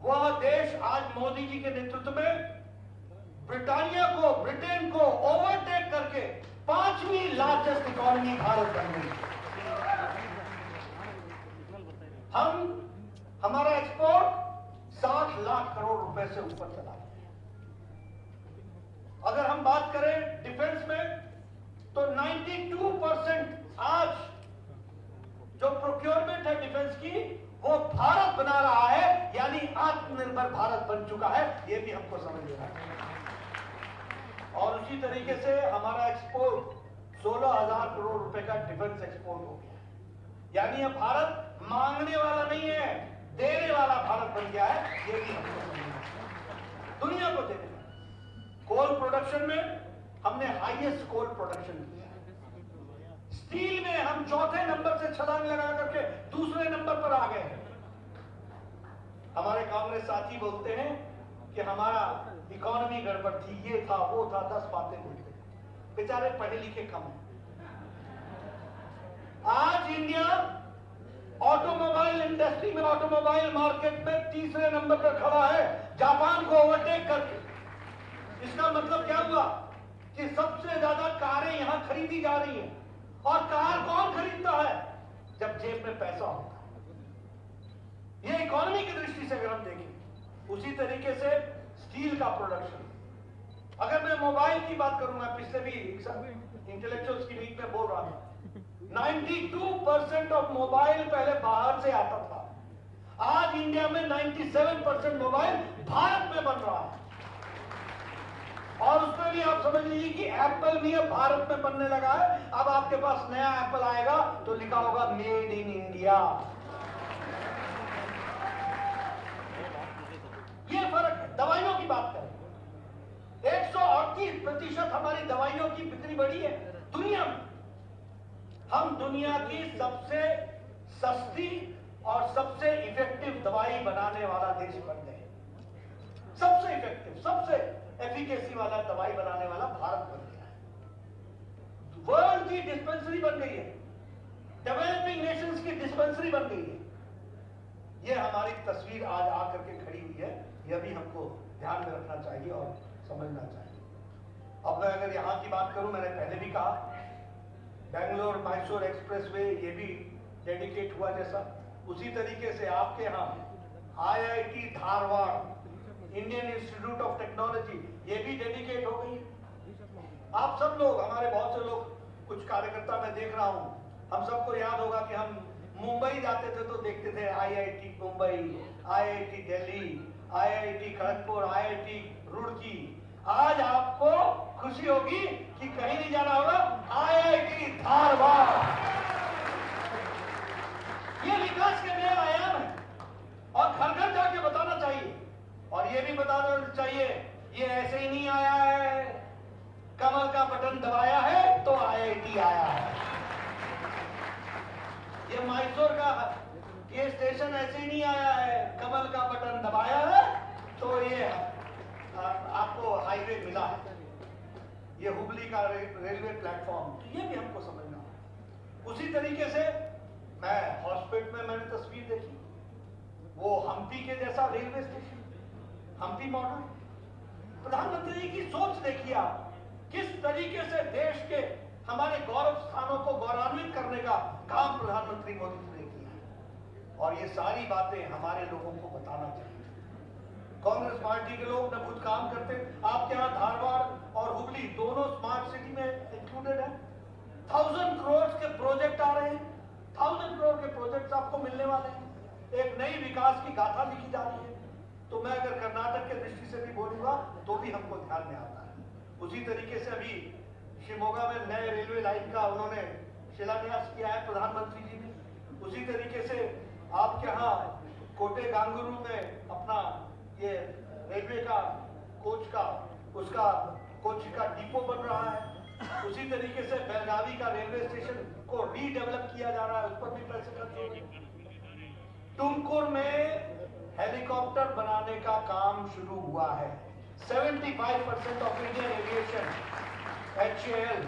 वह देश आज मोदी जी के नेतृत्व में ब्रिटानिया को, ब्रिटेन को ओवरटेक करके 5वीं लार्जेस्ट इकोनॉमी भारत बन गई। हमारा एक्सपोर्ट 60 लाख करोड़ रुपए से ऊपर चला है। अगर हम बात करें डिफेंस में तो 92% आज जो प्रोक्योरमेंट है डिफेंस की वो भारत बना रहा है, यानी आत्मनिर्भर भारत बन चुका है। ये भी हमको समझ लेना है। और उसी तरीके से हमारा एक्सपोर्ट 16,000 करोड़ रुपए का डिफेंस एक्सपोर्ट हो गया, यानी अब भारत मांगने वाला नहीं है, देने वाला भारत बन गया है। ये भी हमको समझना है। दुनिया को देने वाला। कोल प्रोडक्शन में हमने हाईएस्ट कोल प्रोडक्शन किया। स्टील में हम चौथे नंबर से छलांग लगा करके दूसरे नंबर पर आ गए हैं। हमारे कांग्रेस साथी बोलते हैं कि हमारा इकोनॉमी गड़बड़ थी, ये था वो था, 10 बातें बोलते हैं। बेचारे पढ़े लिखे कम हैं। आज इंडिया ऑटोमोबाइल इंडस्ट्री में, ऑटोमोबाइल मार्केट में तीसरे नंबर पर खड़ा है, जापान को ओवरटेक करके। इसका मतलब क्या हुआ कि सबसे ज्यादा कारें यहां खरीदी जा रही हैं। और कार कौन खरीदता है? जब जेब में पैसा होता है। ये इकोनॉमी की दृष्टि से अगर हम देखें, उसी तरीके से स्टील का प्रोडक्शन। अगर मैं मोबाइल की बात करूं, मैं पिछले भी इंटेलेक्चुअल्स की मीट में बोल रहा था, 92% ऑफ मोबाइल पहले बाहर से आता था। आज इंडिया में 97% मोबाइल भारत में बन रहा है। और उसमें भी आप समझ लीजिए कि एप्पल भी अब भारत में बनने लगा है। अब आपके पास नया एप्पल आएगा तो लिखा होगा मेड इन इंडिया। ये फर्क है। दवाइयों की बात करें, 138% हमारी दवाइयों की बिक्री बढ़ी है दुनिया में। हम दुनिया की सबसे सस्ती और सबसे इफेक्टिव दवाई बनाने वाला देश बन गए। सबसे इफेक्टिव, सबसे एफिकेसी वाला दवाई बनाने वाला भारत बन गया है। वर्ल्ड की डिस्पेंसरी बन गई है, डेवलपिंग नेशंस की डिस्पेंसरी बन गई है। ये हमारी तस्वीर आज आकर के खड़ी हुई है। यह भी हमको ध्यान में रखना चाहिए और समझना चाहिए। अब मैं अगर यहां की बात करूं, मैंने पहले भी कहा, बेंगलोर मैसूर एक्सप्रेसवे ये भी डेडिकेट हुआ। जैसा उसी तरीके से आपके यहाँ IIT Dharwad, Indian institute of technology, ये भी डेडिकेट हो गई। आप सब लोग, हमारे बहुत से लोग, कुछ कार्यकर्ता मैं देख रहा हूं, हम सबको याद होगा कि हम मुंबई जाते थे तो देखते थे IIT Mumbai, IIT Delhi, IIT Kharagpur, IIT Roorkee. आज आपको खुशी होगी कि कहीं नहीं जाना होगा, IIT धारवाड़। ये विकास के नए आयाम है और घर घर जाके बताना चाहिए। और ये भी बताना चाहिए, ये ऐसे ही नहीं आया है, कमल का बटन दबाया है तो IIT आया है। ये मैसूर का ये स्टेशन ऐसे ही नहीं आया है, कमल का बटन दबाया है तो ये आपको हाईवे मिला है। ये हुबली का रेलवे प्लेटफॉर्म, तो ये भी हमको समझना है। उसी तरीके से मैं हॉस्पिटल में मैंने तस्वीर देखी, वो हम्पी के जैसा रेलवे स्टेशन, हम्पी मॉडल। प्रधानमंत्री जी की सोच देखिए आप, किस तरीके से देश के हमारे गौरव स्थानों को गौरवान्वित करने का काम प्रधानमंत्री मोदी जी ने किया है। और ये सारी बातें हमारे लोगों को बताना चाहिए। कांग्रेस पार्टी के लोग न खुद काम करते, आपके यहाँ धारवाड़ और हुबली दोनों स्मार्ट सिटी में इंक्लूडेड है। 1000 करोड़ के प्रोजेक्ट आ रहे हैं, 1000 करोड़ के प्रोजेक्ट आपको मिलने वाले हैं। एक नई विकास की गाथा लिखी जा रही है। तो मैं अगर कर्नाटक के दृष्टि से भी बोलूंगा तो भी हमको ध्यान में आता है। उसी तरीके से अभी शिमोगा में नए रेलवे लाइन का उन्होंने शिलान्यास किया है प्रधानमंत्री जी ने। उसी तरीके से आपके यहाँ कोटे गांगुरु में अपना ये रेलवे का कोच का डिपो बन रहा है। उसी तरीके से बेलगावी का रेलवे स्टेशन को रीडेवलप किया जा रहा है, उस पर भी पैसे खर्च हो रहे। टुमकुर में हेलीकॉप्टर बनाने का काम शुरू हुआ है। 75% of Indian aviation, HAL,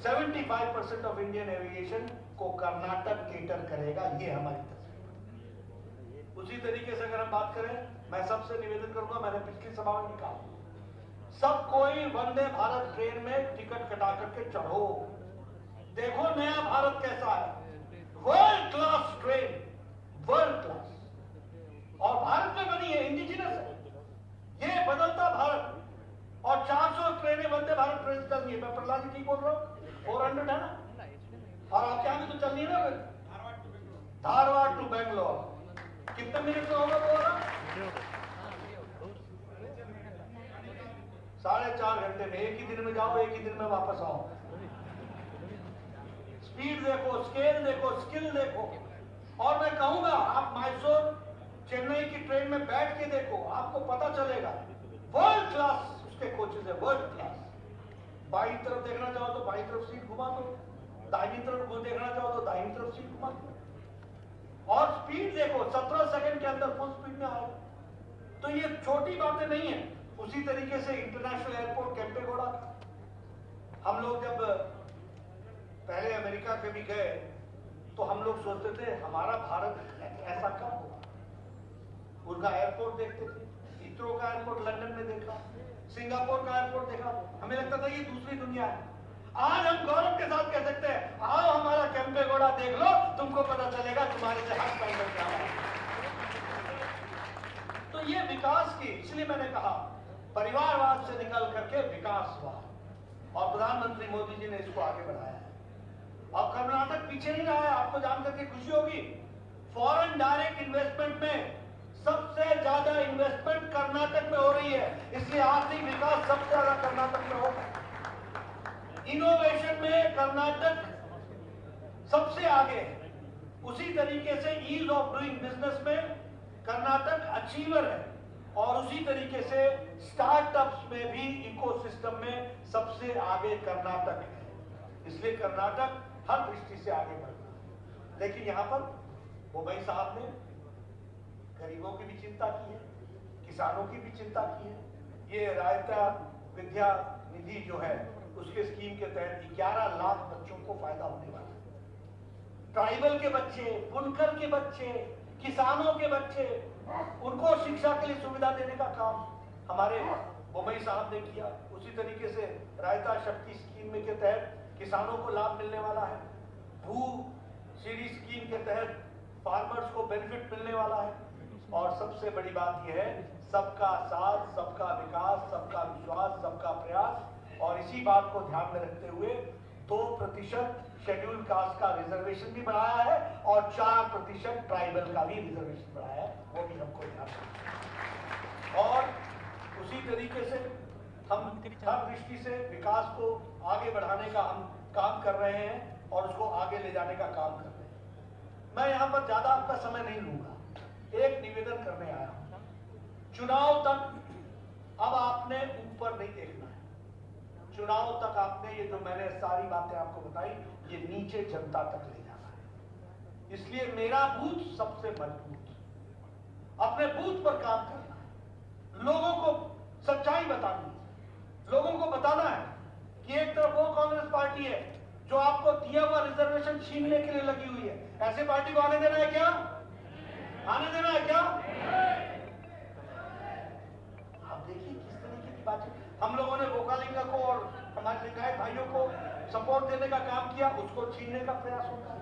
75% of Indian aviation को कर्नाटक केटर करेगा। ये हमारी तस्वीर। उसी तरीके से अगर हम बात करें, मैं सबसे निवेदन करूंगा, मैंने पिछली सभा में कहा, सब कोई वंदे भारत ट्रेन में टिकट कटा करके चढ़ो, देखो नया भारत कैसा है, world class train, world class, और भारत में बनी है, इंडिजिनस है, ये बदलता भारत। और 400 ट्रेनें वंदे भारत ट्रेन चल रही है, मैं प्रहलाद जी ठीक बोल रहा हूँ, 400 है ना, और आपके यहाँ भी तो चल रही है ना, धारवाड़ टू बेंगलोर, कितने मिनट में होगा वो? 4.5 घंटे में, एक ही दिन में जाओ, एक ही दिन में वापस आओ। स्पीड देखो, स्केल देखो, स्किल देखो। और मैं कहूंगा आप मैसूर चेन्नई की ट्रेन में बैठ के देखो, आपको पता चलेगा वर्ल्ड क्लास उसके कोचेज है, वर्ल्ड क्लास। बाईं तरफ देखना चाहो तो बाईं तरफ सीट घुमा दो, दाहिनी तरफ देखना चाहो तो दाहिनी तरफ सीट घुमा दो। और स्पीड देखो, 17 सेकंड के अंदर फुल स्पीड में आओ। तो ये छोटी बातें नहीं है। उसी तरीके से इंटरनेशनल एयरपोर्ट केम्पेगौड़ा, हम लोग जब पहले अमेरिका के भी गए तो हम लोग सोचते थे हमारा भारत ऐसा कब होगा। उनका एयरपोर्ट देखते थे, हीथ्रो का एयरपोर्ट लंदन में देखा, सिंगापुर का एयरपोर्ट देखा, हमें लगता था ये दूसरी दुनिया है। आज हम गौरव के साथ कह सकते हैं, आओ हमारा केम्पेगौड़ा देख लो, तुमको पता चलेगा तुम्हारे जहाज का अंदर क्या है। तो ये विकास की, इसलिए मैंने कहा परिवारवाद से निकल करके विकासवाद, और प्रधानमंत्री मोदी जी ने इसको आगे बढ़ाया है। अब कर्नाटक पीछे नहीं रहा है, आपको जानकर के खुशी होगी, फॉरेन डायरेक्ट इन्वेस्टमेंट में सबसे ज्यादा इन्वेस्टमेंट कर्नाटक में हो रही है, इसलिए आर्थिक विकास सबसे ज्यादा कर्नाटक में होगा। इनोवेशन में कर्नाटक सबसे आगे है। उसी तरीके से ईज ऑफ डूइंग बिजनेस में कर्नाटक अचीवर है, और उसी तरीके से स्टार्टअप्स में भी इकोसिस्टम में सबसे आगे कर्नाटक है। इसलिए कर्नाटक हर दृष्टि से आगे बढ़ रहा है। लेकिन यहां पर बोम्मई साहब ने गरीबों की भी चिंता की है, किसानों की भी चिंता की है। ये रायता विद्या निधि जो है उसके स्कीम के तहत 11 लाख बच्चों को फायदा होने वाला है। ट्राइबल के बच्चे, बुनकर के बच्चे, किसानों के बच्चे, उनको शिक्षा के लिए सुविधा देने का काम हमारे बोम्मई साहब ने किया। उसी तरीके से रायता शक्ति स्कीम में के तहत किसानों को लाभ मिलने वाला है। भू सीडी स्कीम के तहत फार्मर्स को बेनिफिट मिलने वाला है। और सबसे बड़ी बात यह है, सबका साथ, सबका विकास, सबका विश्वास, सबका प्रयास। और इसी बात को ध्यान में रखते हुए 2% शेड्यूल कास्ट का रिजर्वेशन भी बढ़ाया है और 4% ट्राइबल का भी रिजर्वेशन बढ़ाया है, वो भी हमको ध्यान रखना। और उसी तरीके से हम हर दृष्टि से विकास को आगे बढ़ाने का हम काम कर रहे हैं और उसको आगे ले जाने का काम कर रहे हैं। मैं यहाँ पर ज्यादा आपका समय नहीं लूंगा, एक निवेदन करने आया हूं। चुनाव तक अब आपने ऊपर नहीं देखना है, चुनाव तक आपने ये जो मैंने सारी बातें आपको बताई, ये नीचे जनता तक ले जाना है। इसलिए मेरा बूथ सबसे मजबूत, अपने बूथ पर काम करना है, लोगों को सच्चाई बतानी है, लोगों को बताना है कि एक तरफ वो कांग्रेस पार्टी है जो आपको दिया हुआ रिजर्वेशन छीनने के लिए लगी हुई है, ऐसे पार्टी को आने देना है क्या? आने देना है क्या? आप देखिए किस तरीके की बात है। हम लोगों ने वोकालिंगा को और हमारे लिंगायत भाइयों को सपोर्ट देने का काम किया, उसको छीनने का प्रयास होता है।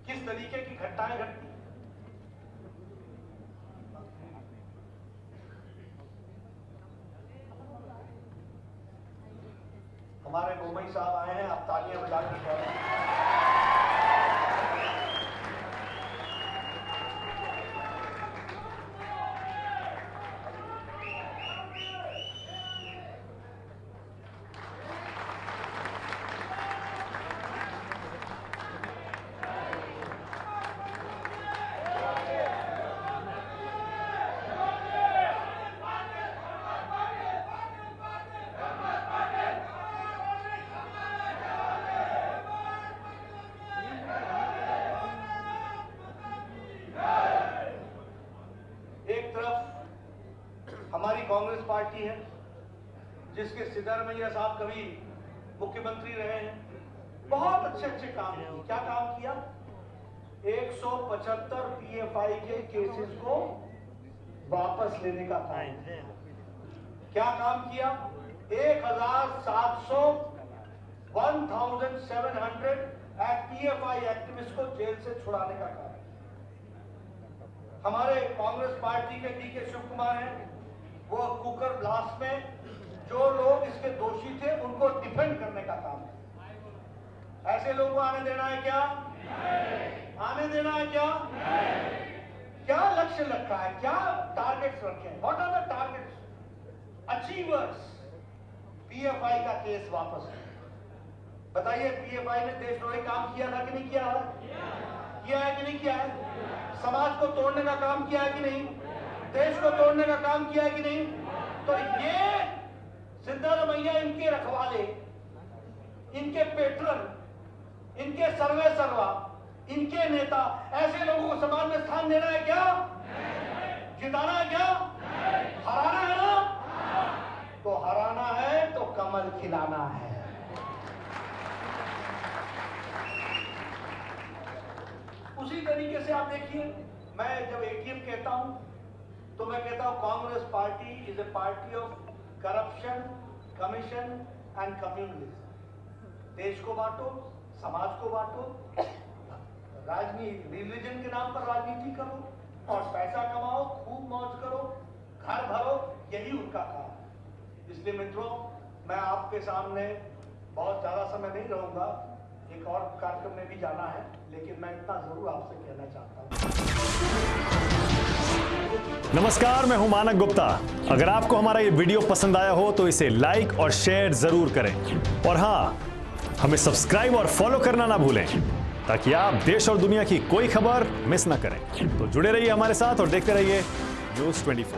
किस तरीके की घटनाएं घटती। हमारे बोम्मई साहब आए हैं, आप तालियां बजाकर स्वागत। हमारी कांग्रेस पार्टी है जिसके सिद्धरामैया साहब कभी मुख्यमंत्री रहे हैं, बहुत अच्छे अच्छे काम किए। क्या काम किया? 175 पीएफआई के केसेस को वापस लेने का काम किया। क्या काम किया? 1700 पीएफआई एक्टिविस्ट को जेल से छुड़ाने का काम। हमारे कांग्रेस पार्टी के डीके शिव कुमार हैं, वो कुकर ब्लास्ट में जो लोग इसके दोषी थे उनको डिफेंड करने का काम है। ऐसे लोगों को आने देना है क्या? आने देना है क्या? क्या लक्ष्य रखा है? क्या टारगेट्स रखे हैं? What are the targets? Achievers. PFI का केस वापस। बताइए, पीएफआई ने देशद्रोही काम किया था कि नहीं किया है? किया है कि नहीं किया है? समाज को तोड़ने का काम किया है कि नहीं? देश को तोड़ने का काम किया है कि नहीं? तो ये सिद्धारमैया, इनके रखवाले, इनके पेट्रन, इनके सर्वे सर्वा, इनके नेता, ऐसे लोगों को समाज में स्थान देना है क्या? जिताना है क्या? हराना है ना? तो हराना है तो कमल खिलाना है। उसी तरीके से आप देखिए, मैं जब एटीएम कहता हूं तो मैं कहता हूं Congress party is a party of corruption, commission and communalism. देश को बांटो, समाज को बांटो, राजनीति, रिलीजन के नाम पर राजनीति करो और पैसा कमाओ, खूब मौज करो, घर भरो, यही उनका काम है। इसलिए मित्रों, मैं आपके सामने बहुत ज्यादा समय नहीं रहूंगा, एक और कार्यक्रम में भी जाना है, लेकिन मैं इतना जरूर आपसे कहना चाहता हूं। नमस्कार, मैं हूं मानक गुप्ता। अगर आपको हमारा ये वीडियो पसंद आया हो तो इसे लाइक और शेयर जरूर करें, और हां, हमें सब्सक्राइब और फॉलो करना ना भूलें ताकि आप देश और दुनिया की कोई खबर मिस ना करें। तो जुड़े रहिए हमारे साथ और देखते रहिए न्यूज़ 24।